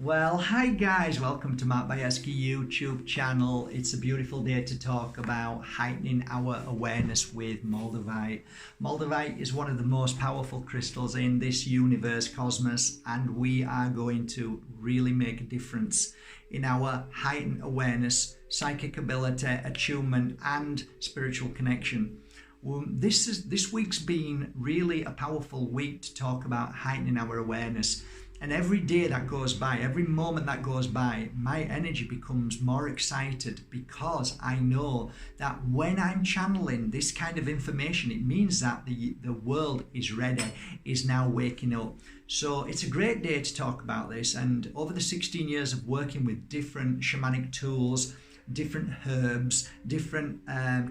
Well, hi guys, welcome to my Bajerski YouTube channel. It's a beautiful day to talk about heightening our awareness with Moldavite. Moldavite is one of the most powerful crystals in this universe, cosmos, and we are going to really make a difference in our heightened awareness, psychic ability, attunement, and spiritual connection. This week's been really a powerful week to talk about heightening our awareness. And every day that goes by, every moment that goes by, my energy becomes more excited because I know that when I'm channeling this kind of information, it means that the world is ready, is now waking up. So it's a great day to talk about this. And over the 16 years of working with different shamanic tools, different herbs, different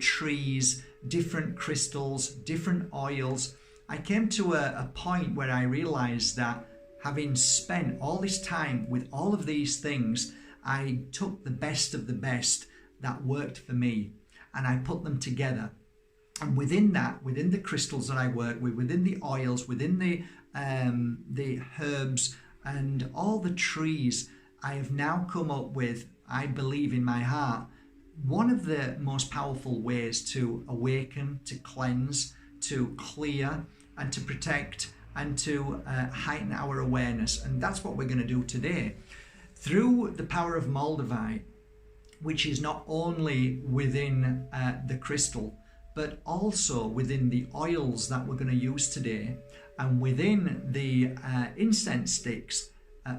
trees, different crystals, different oils, I came to a point where I realized that having spent all this time with all of these things, I took the best of the best that worked for me and I put them together. And within that, within the crystals that I work with, within the oils, within the herbs and all the trees, I have now come up with, I believe in my heart, one of the most powerful ways to awaken, to cleanse, to clear and to protect and to heighten our awareness. And that's what we're going to do today. Through the power of Moldavite, which is not only within the crystal, but also within the oils that we're going to use today, and within the incense sticks,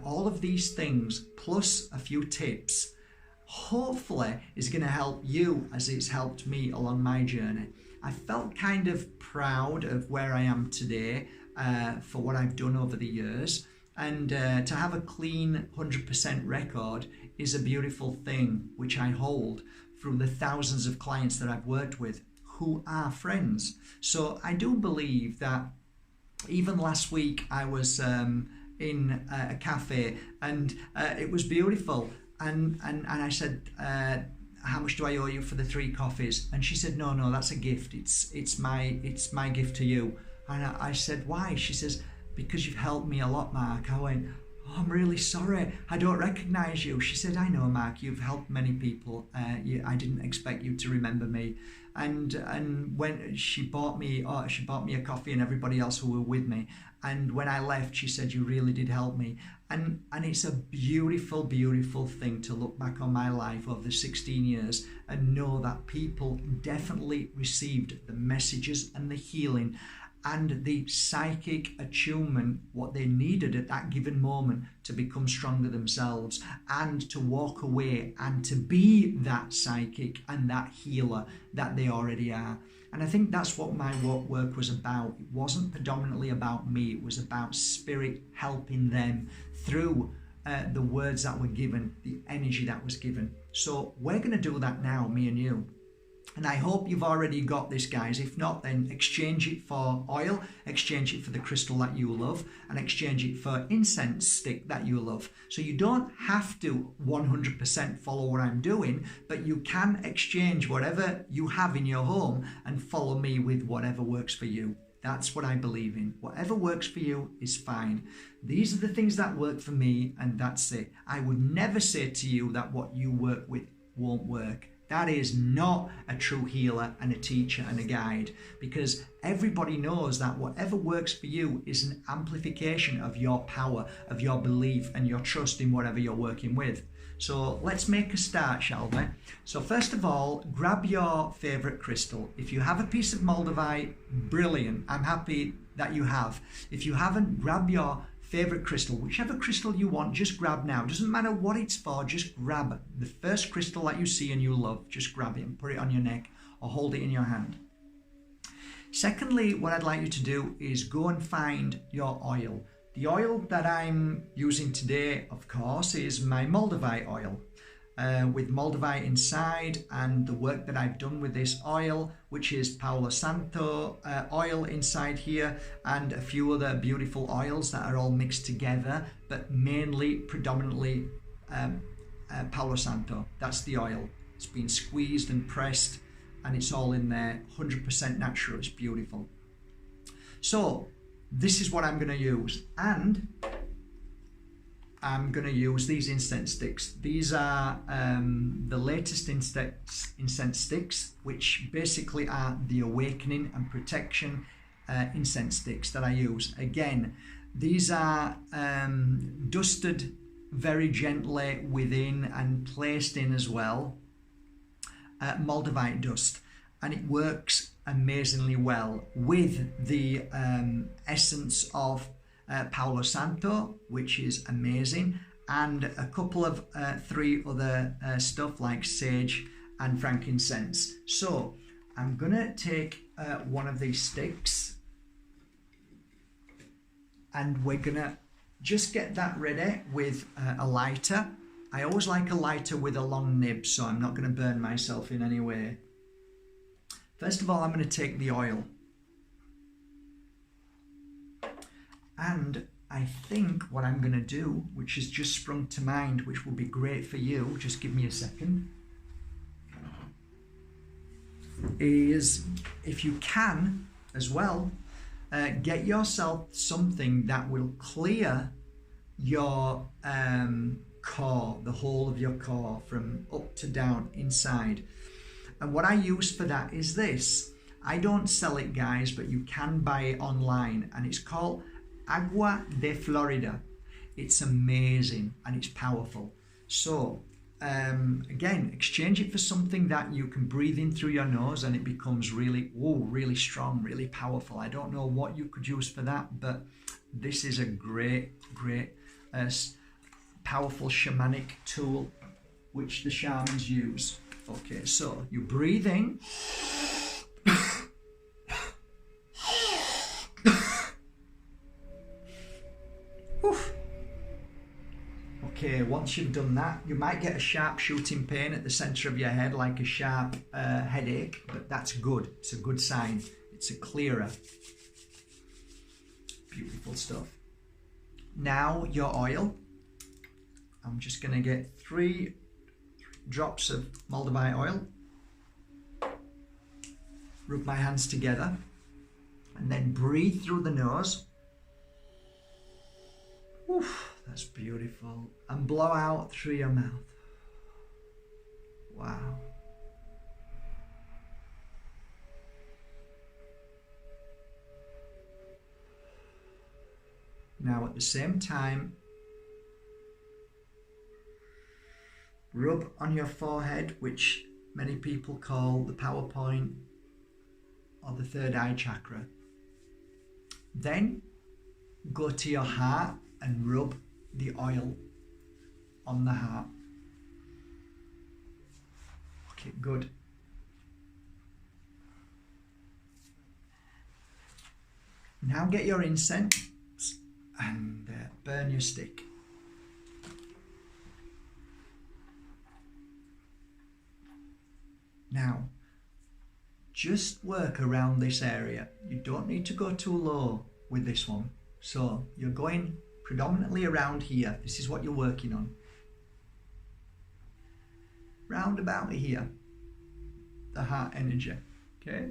all of these things, plus a few tips, hopefully is going to help you as it's helped me along my journey. I felt kind of proud of where I am today, for what I've done over the years, and to have a clean 100% record is a beautiful thing which I hold through the thousands of clients that I've worked with who are friends. So I do believe that even last week I was in a cafe and it was beautiful, and I said, how much do I owe you for the 3 coffees? And she said, no, that's a gift. It's my gift to you. And I said, why? She says, because you've helped me a lot, Mark. I went, oh, I'm really sorry. I don't recognize you. She said, I know, Mark, you've helped many people. I didn't expect you to remember me. And when she bought me a coffee and everybody else who were with me. And when I left, she said, you really did help me. And it's a beautiful, beautiful thing to look back on my life over the 16 years and know that people definitely received the messages and the healing and the psychic attunement, what they needed at that given moment to become stronger themselves and to walk away and to be that psychic and that healer that they already are. And I think that's what my work was about. It wasn't predominantly about me. It was about spirit helping them through the words that were given, the energy that was given. So we're going to do that now, me and you. And I hope you've already got this, guys. If not, then exchange it for oil, exchange it for the crystal that you love, and exchange it for incense stick that you love. So you don't have to 100% follow what I'm doing, but you can exchange whatever you have in your home and follow me with whatever works for you. That's what I believe in. Whatever works for you is fine. These are the things that work for me, and that's it. I would never say to you that what you work with won't work. That is not a true healer and a teacher and a guide, because everybody knows that whatever works for you is an amplification of your power, of your belief and your trust in whatever you're working with. So let's make a start, shall we? So first of all, grab your favorite crystal. If you have a piece of Moldavite, brilliant. I'm happy that you have. If you haven't, grab your favorite crystal, whichever crystal you want, just grab now. Doesn't matter what it's for, just grab the first crystal that you see and you love. Just grab it and put it on your neck or hold it in your hand. Secondly, what I'd like you to do is go and find your oil. The oil that I'm using today, of course, is my Moldavite oil. With Moldavite inside and the work that I've done with this oil, which is Palo Santo oil inside here, and a few other beautiful oils that are all mixed together, but mainly, predominantly Palo Santo. That's the oil. It's been squeezed and pressed and it's all in there, 100% natural. It's beautiful. So this is what I'm going to use, and I'm going to use these incense sticks. These are the latest incense sticks, which basically are the awakening and protection incense sticks that I use. Again, these are dusted very gently within and placed in as well Moldavite dust, and it works amazingly well with the essence of Palo Santo, which is amazing, and a couple of 3 other stuff like sage and frankincense. So I'm gonna take one of these sticks, and we're gonna just get that ready with a lighter. I always like a lighter with a long nib, so I'm not gonna burn myself in any way. First of all, I'm gonna take the oil. And I think what I'm going to do, which has just sprung to mind, which will be great for you, just give me a second, is if you can as well, get yourself something that will clear your core, the whole of your core from up to down inside. And what I use for that is this. I don't sell it, guys, but you can buy it online, and it's called Agua de Florida. It's amazing and it's powerful. So again, exchange it for something that you can breathe in through your nose and it becomes really, really strong, really powerful. I don't know what you could use for that, but this is a great powerful shamanic tool which the shamans use. Okay, so you breathe in. Okay, once you've done that, you might get a sharp shooting pain at the center of your head, like a sharp headache, but that's good. It's a good sign. It's a clearer. Beautiful stuff. Now your oil. I'm just going to get 3 drops of Moldavite oil. Rub my hands together and then breathe through the nose. Oof, that's beautiful. And blow out through your mouth. Wow. Now at the same time, rub on your forehead, which many people call the power point or the third eye chakra. Then go to your heart and rub the oil on the heart. Okay, good. Now get your incense and burn your stick. Now, just work around this area. You don't need to go too low with this one. So you're going predominantly around here. This is what you're working on. Round about here, the heart energy, okay?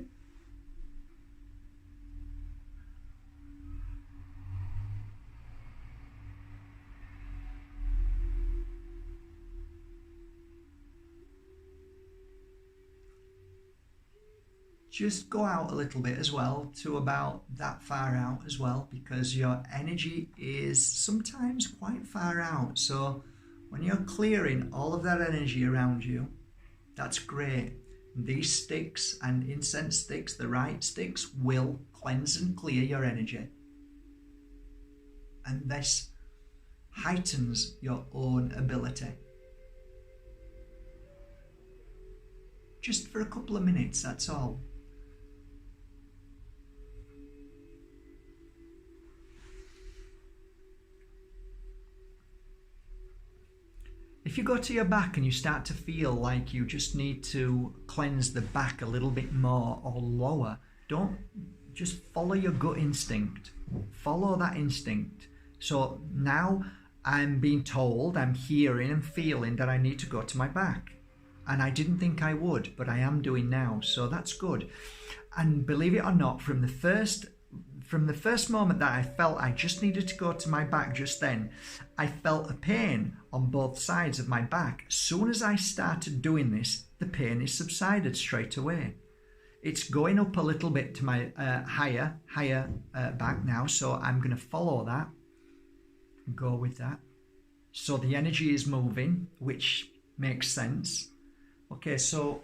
Just go out a little bit as well, to about that far out as well, because your energy is sometimes quite far out. So when you're clearing all of that energy around you, that's great. These sticks and incense sticks, the right sticks, will cleanse and clear your energy. And this heightens your own ability. Just for a couple of minutes, that's all. If you go to your back and you start to feel like you just need to cleanse the back a little bit more or lower, don't just follow your gut instinct. Follow that instinct. So now I'm being told, I'm hearing and feeling that I need to go to my back. And I didn't think I would, but I am doing now. So that's good. And believe it or not, from the first moment that I felt I just needed to go to my back just then, I felt a pain on both sides of my back. As soon as I started doing this, the pain is subsided straight away. It's going up a little bit to my higher back now, so I'm going to follow that, go with that. So the energy is moving, which makes sense. Okay, so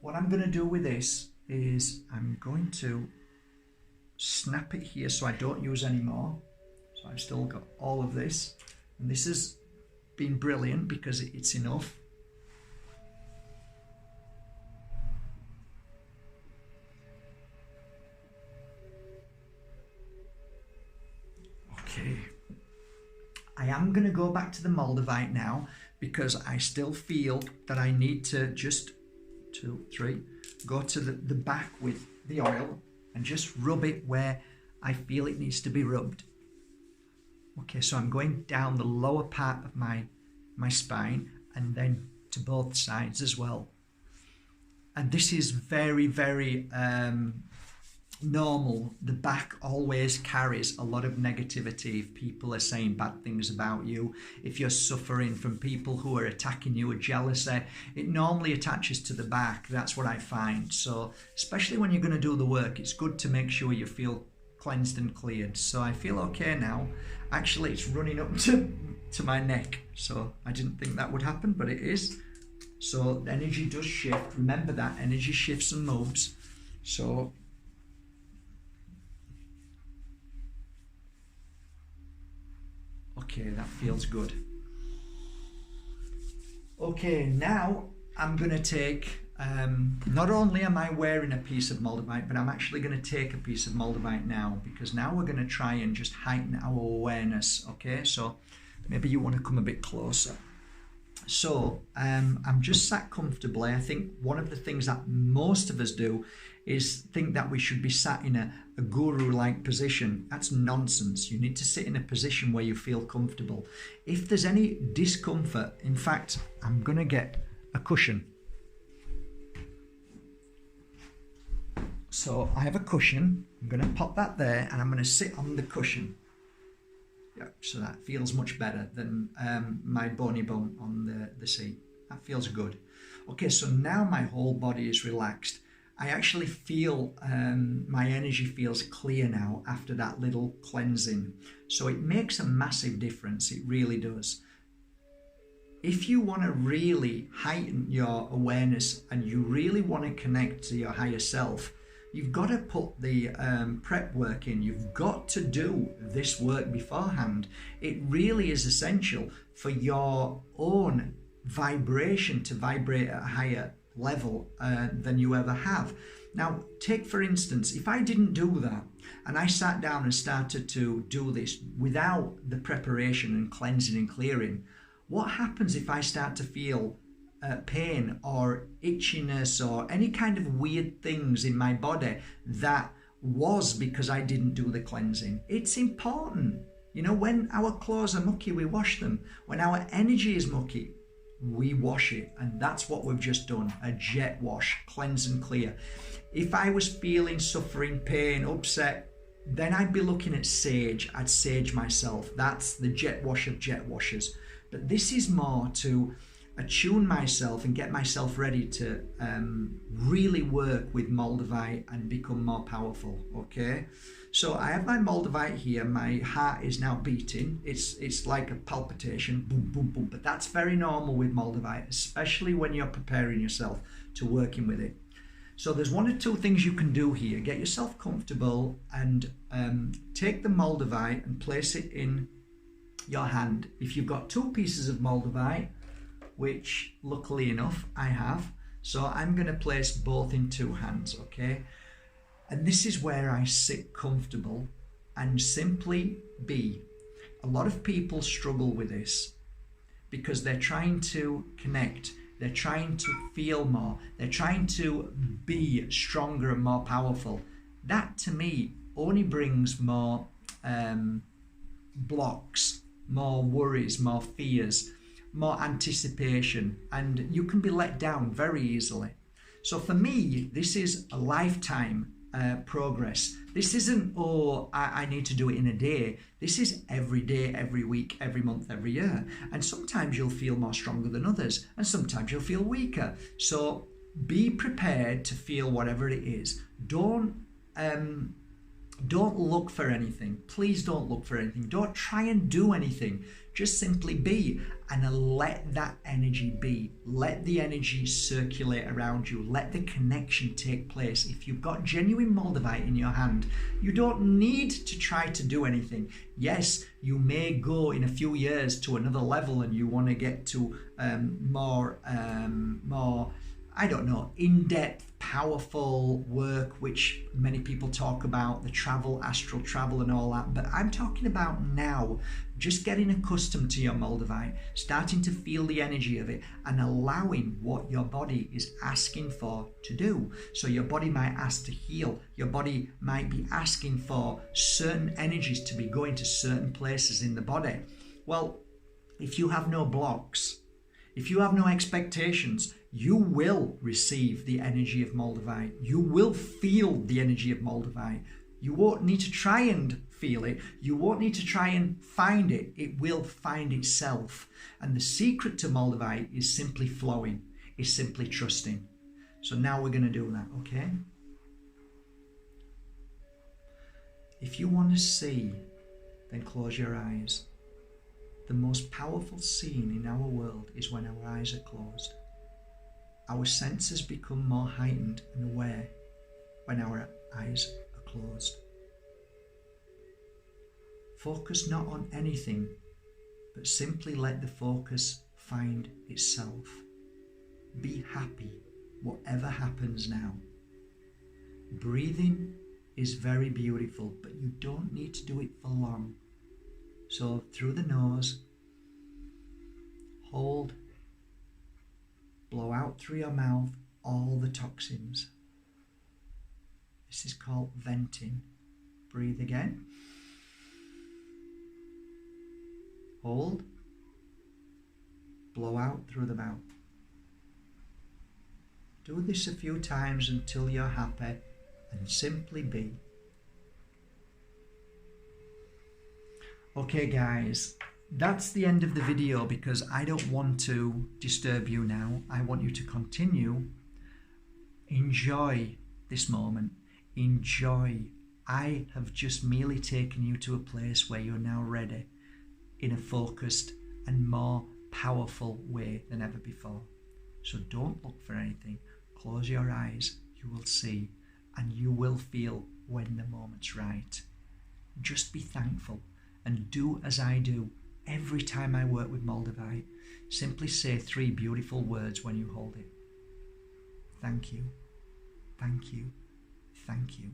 what I'm going to do with this is I'm going to snap it here so I don't use any more. So I've still got all of this, and this has been brilliant because it's enough. Okay, I am going to go back to the Moldavite now because I still feel that I need to just go to the back with the oil and just rub it where I feel it needs to be rubbed. Okay, so I'm going down the lower part of my spine and then to both sides as well. And this is very, very normal. The back always carries a lot of negativity. If people are saying bad things about you, if you're suffering from people who are attacking you with jealousy, it normally attaches to the back. That's what I find. So especially when you're going to do the work, it's good to make sure you feel cleansed and cleared. So I feel okay now. Actually, it's running up to my neck, so I didn't think that would happen, but it is. So the energy does shift. Remember that energy shifts and moves. So okay, that feels good. Okay, now I'm going to take, not only am I wearing a piece of Moldavite, but I'm actually going to take a piece of Moldavite now, because now we're going to try and just heighten our awareness. Okay, so maybe you want to come a bit closer. So I'm just sat comfortably. I think one of the things that most of us do is think that we should be sat in a guru-like position. That's nonsense. You need to sit in a position where you feel comfortable. If there's any discomfort, in fact, I'm going to get a cushion. So I have a cushion. I'm going to pop that there and I'm going to sit on the cushion. Yeah, so that feels much better than my bony bum on the seat. That feels good. Okay, so now my whole body is relaxed. I actually feel my energy feels clear now after that little cleansing. So it makes a massive difference. It really does. If you want to really heighten your awareness and you really want to connect to your higher self, you've got to put the prep work in. You've got to do this work beforehand. It really is essential for your own vibration to vibrate at a higher level than you ever have. Now, take for instance, if I didn't do that and I sat down and started to do this without the preparation and cleansing and clearing, what happens if I start to feel pain or itchiness or any kind of weird things in my body that was because I didn't do the cleansing? It's important. You know, when our clothes are mucky, we wash them. When our energy is mucky, we wash it. And that's what we've just done, a jet wash, cleanse and clear. If I was feeling suffering, pain, upset, then I'd be looking at sage. I'd sage myself. That's the jet wash of jet washers. But this is more to attune myself and get myself ready to really work with Moldavite and become more powerful. Okay, so I have my Moldavite here. My heart is now beating. It's like a palpitation, boom, boom, boom. But that's very normal with Moldavite, especially when you're preparing yourself to working with it. So there's one or two things you can do here. Get yourself comfortable and take the Moldavite and place it in your hand. If you've got two pieces of Moldavite, which luckily enough I have, so I'm going to place both in two hands, okay? And this is where I sit comfortable and simply be. A lot of people struggle with this because they're trying to connect, they're trying to feel more, they're trying to be stronger and more powerful. That to me only brings more blocks, more worries, more fears, more anticipation, and you can be let down very easily. So for me, this is a lifetime progress. This isn't, oh, I need to do it in a day. This is every day, every week, every month, every year. And sometimes you'll feel more stronger than others, and sometimes you'll feel weaker. So be prepared to feel whatever it is. Don't look for anything. Please don't look for anything. Don't try and do anything. Just simply be, and let that energy be. Let the energy circulate around you. Let the connection take place. If you've got genuine Moldavite in your hand, you don't need to try to do anything. Yes, you may go in a few years to another level and you want to get to more I don't know, in-depth, powerful work, which many people talk about, the travel, astral travel and all that. But I'm talking about now, just getting accustomed to your Moldavite, starting to feel the energy of it and allowing what your body is asking for to do. So your body might ask to heal. Your body might be asking for certain energies to be going to certain places in the body. Well, if you have no blocks, if you have no expectations, you will receive the energy of Moldavite. You will feel the energy of Moldavite. You won't need to try and feel it. You won't need to try and find it. It will find itself. And the secret to Moldavite is simply flowing, is simply trusting. So now we're going to do that, okay? If you want to see, then close your eyes. The most powerful scene in our world is when our eyes are closed. Our senses become more heightened and aware when our eyes are closed. Focus not on anything, but simply let the focus find itself. Be happy, whatever happens now. Breathing is very beautiful, but you don't need to do it for long. So through the nose, hold, blow out through your mouth all the toxins. This is called venting. Breathe again. Hold, blow out through the mouth. Do this a few times until you're happy, and simply be. Okay guys, that's the end of the video because I don't want to disturb you now. I want you to continue. Enjoy this moment. Enjoy. I have just merely taken you to a place where you're now ready in a focused and more powerful way than ever before. So don't look for anything. Close your eyes. You will see and you will feel when the moment's right. Just be thankful. And do as I do every time I work with Moldavite. Simply say 3 beautiful words when you hold it. Thank you, thank you, thank you.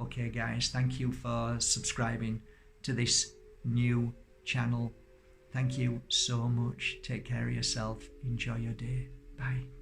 Okay guys, thank you for subscribing to this new channel. Thank you so much. Take care of yourself. Enjoy your day. Bye.